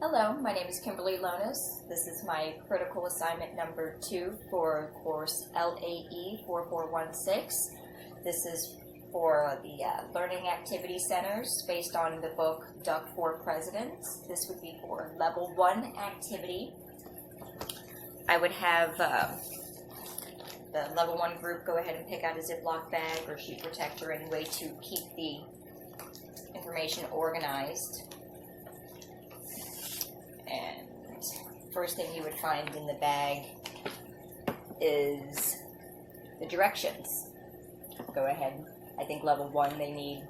Hello, my name is Kimberly Lonis. This is my critical assignment number 2 for course LAE 4416. This is for the Learning Activity Centers based on the book Duck for Presidents. This would be for level 1 activity. I would have the level 1 group go ahead and pick out a Ziploc bag or sheet protector anyway to keep the information organized. And first thing you would find in the bag is the directions. Go ahead. I think level 1 they need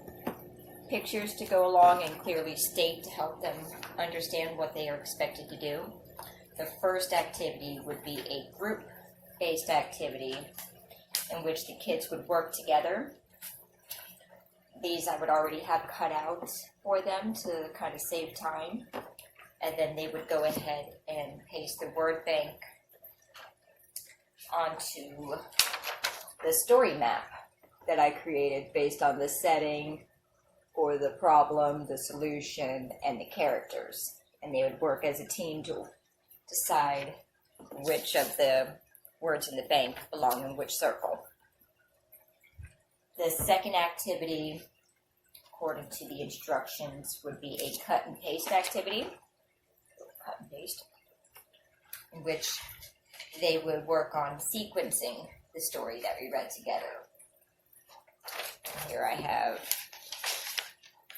pictures to go along and clearly state to help them understand what they are expected to do. The first activity would be a group-based activity in which the kids would work together. These I would already have cut out for them to kind of save time. And then they would go ahead and paste the word bank onto the story map that I created based on the setting or the problem, the solution, and the characters. And they would work as a team to decide which of the words in the bank belong in which circle. The second activity, according to the instructions, would be a cut and paste activity. Cut and paste, in which they would work on sequencing the story that we read together. Here I have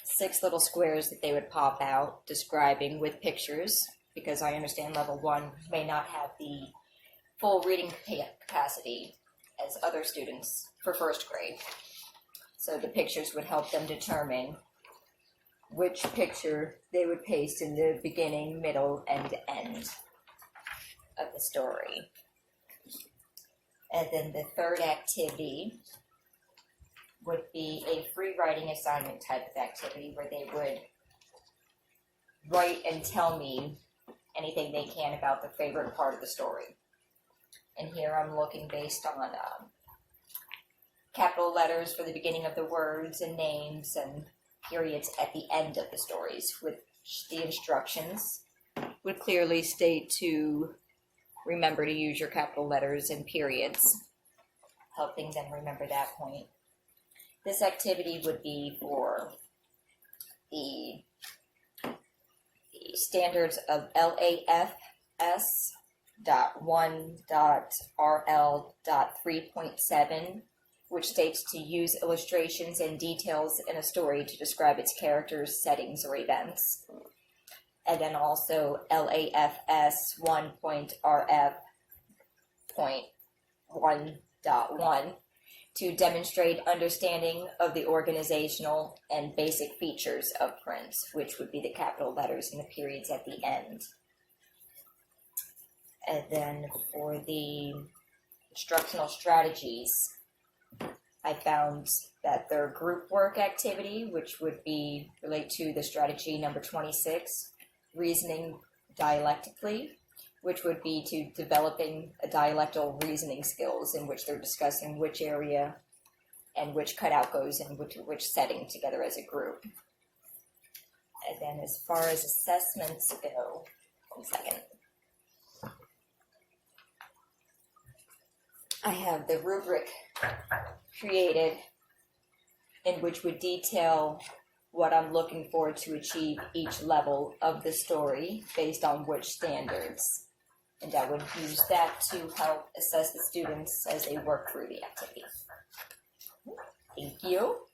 6 little squares that they would pop out describing with pictures, because I understand level 1 may not have the full reading capacity as other students for first grade. So the pictures would help them determine which picture they would paste in the beginning, middle, and end of the story. And then the third activity would be a free writing assignment type of activity where they would write and tell me anything they can about their favorite part of the story. And here I'm looking based on capital letters for the beginning of the words and names and periods at the end of the stories, which the instructions would clearly state to remember to use your capital letters and periods, helping them remember that point. This activity would be for the standards of LAFS.1.RL.3.7, which states to use illustrations and details in a story to describe its characters, settings, or events. And then also LAFS 1.RF.1.1 to demonstrate understanding of the organizational and basic features of print, which would be the capital letters and the periods at the end. And then for the instructional strategies, I found that their group work activity, which would be relate to the strategy number 26, reasoning dialectically, which would be to developing a dialectal reasoning skills in which they're discussing which area and which cutout goes in which setting together as a group. And then as far as assessments go, 1 second. I have the rubric created in which would detail what I'm looking for to achieve each level of the story based on which standards. And I would use that to help assess the students as they work through the activity. Thank you.